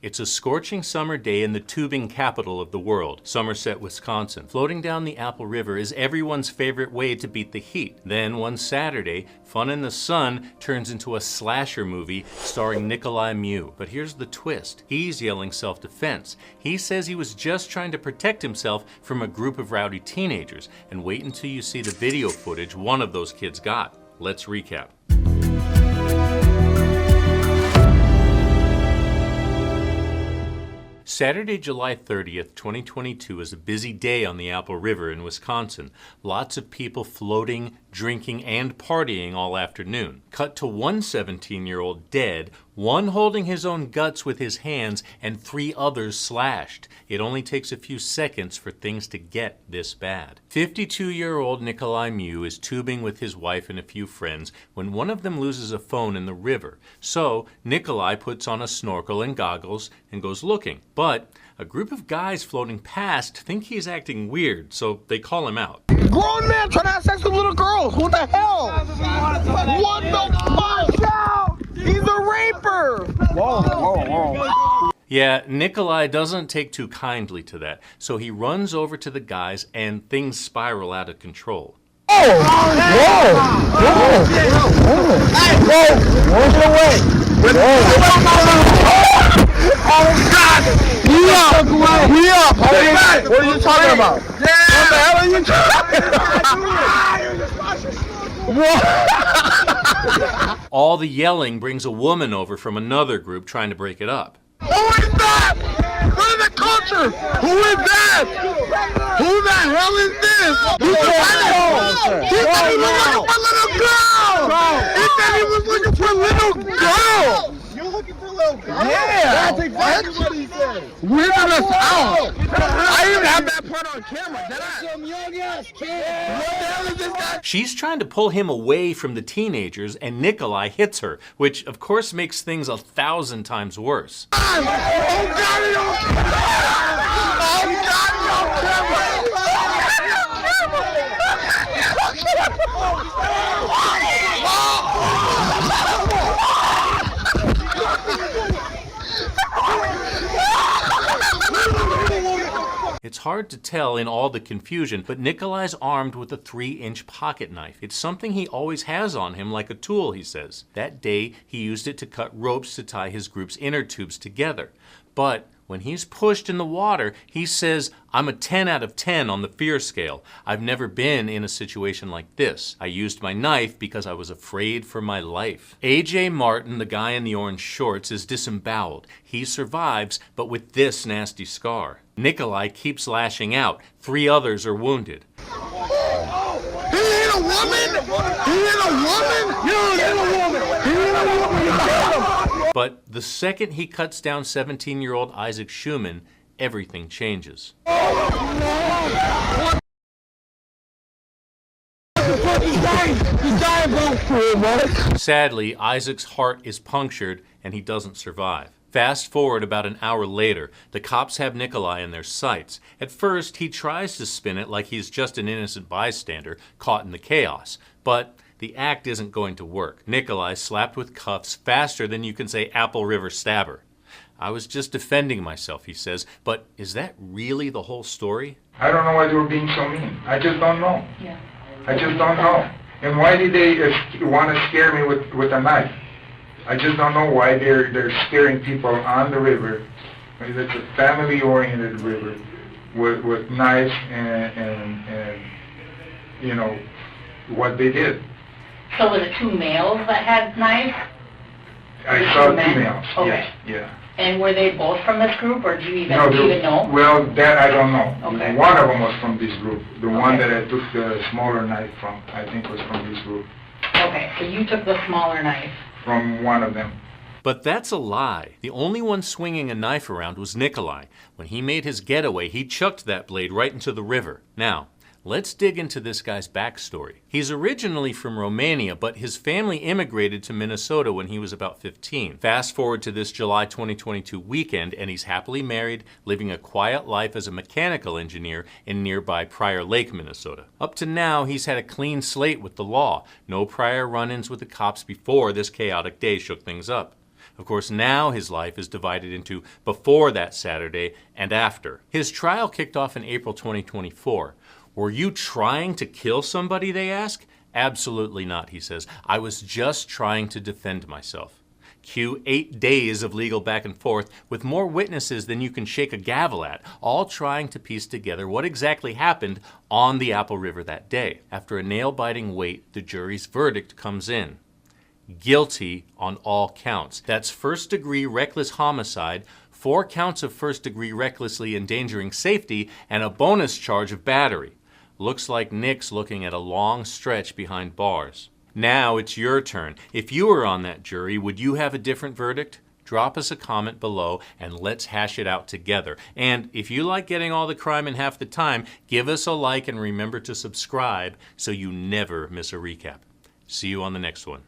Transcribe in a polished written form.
It's a scorching summer day in the tubing capital of the world, Somerset, Wisconsin. Floating down the Apple River is everyone's favorite way to beat the heat. Then one Saturday, fun in the sun turns into a slasher movie starring Nicolae Miu. But here's the twist. He's yelling self-defense. He says he was just trying to protect himself from a group of rowdy teenagers. And wait until you see the video footage one of those kids got. Let's recap. Saturday, July 30th, 2022 is a busy day on the Apple River in Wisconsin. Lots of people floating, drinking, and partying all afternoon. Cut to one 17-year-old dead, one holding his own guts with his hands, and 3 others slashed. It only takes a few seconds for things to get this bad. 52-year-old Nicolae Miu is tubing with his wife and a few friends when one of them loses a phone in the river. So Nicolae puts on a snorkel and goggles and goes looking. But a group of guys floating past think he's acting weird, so they call him out. Grown man trying to have sex with little girls. What the hell? What the fuck? He's a raper. Whoa. Yeah, Nicolae doesn't take too kindly to that, so he runs over to the guys and things spiral out of control. Whoa! Oh God! We up! What are you talking about? What the hell are you talking about? All the yelling brings a woman over from another group trying to break it up. Who is that? What is the culture? Who is that? Who the hell is this? He said he was looking for a little girl. He said he was looking for a little girl. You're looking for a little girl? Yeah. That's exactly what he said. Weirded us out. I even have that part on camera. That's some young ass kid. What the hell is this guy? She's trying to pull him away from the teenagers, and Nicolae hits her, which of course makes things 1,000 times worse. Oh God, It's hard to tell in all the confusion, but Nicolae's armed with a 3-inch pocket knife. It's something he always has on him like a tool, he says. That day, he used it to cut ropes to tie his group's inner tubes together. But when he's pushed in the water, he says, "I'm a 10 out of 10 on the fear scale. I've never been in a situation like this. I used my knife because I was afraid for my life." AJ Martin, the guy in the orange shorts, is disemboweled. He survives, but with this nasty scar. Nicolae keeps lashing out. 3 others are wounded. He hit a woman? He hit a woman? You hit a woman. He hit a woman. You got him. But the second he cuts down 17-year-old Isaac Schumann, everything changes. Sadly, Isaac's heart is punctured and he doesn't survive. Fast forward about an hour later, the cops have Nicolae in their sights. At first, he tries to spin it like he's just an innocent bystander caught in the chaos. But the act isn't going to work. Nicolae slapped with cuffs faster than you can say Apple River stabber. "I was just defending myself," he says, but is that really the whole story? I don't know why they were being so mean. I just don't know. Yeah. I just don't know. And why did they want to scare me with a knife? I just don't know why they're scaring people on the river. It's a family-oriented river with knives and you know what they did. So was it 2 males that had knives? I saw 2 males. Okay. Yes, yeah. And were they both from this group, or do you even know? Well, that I don't know. Okay. One of them was from this group. The one that I took the smaller knife from, I think, was from this group. Okay, so you took the smaller knife. From one of them. But that's a lie. The only one swinging a knife around was Nicolae. When he made his getaway, he chucked that blade right into the river. Now, let's dig into this guy's backstory. He's originally from Romania, but his family immigrated to Minnesota when he was about 15. Fast forward to this July 2022 weekend, and he's happily married, living a quiet life as a mechanical engineer in nearby Prior Lake, Minnesota. Up to now, he's had a clean slate with the law. No prior run-ins with the cops before this chaotic day shook things up. Of course, now his life is divided into before that Saturday and after. His trial kicked off in April 2024. Were you trying to kill somebody, they ask? Absolutely not, he says. I was just trying to defend myself. Cue 8 days of legal back and forth with more witnesses than you can shake a gavel at, all trying to piece together what exactly happened on the Apple River that day. After a nail-biting wait, the jury's verdict comes in. Guilty on all counts. That's first-degree reckless homicide, 4 counts of first-degree recklessly endangering safety, and a bonus charge of battery. Looks like Nick's looking at a long stretch behind bars. Now it's your turn. If you were on that jury, would you have a different verdict? Drop us a comment below and let's hash it out together. And if you like getting all the crime in half the time, give us a like and remember to subscribe so you never miss a recap. See you on the next one.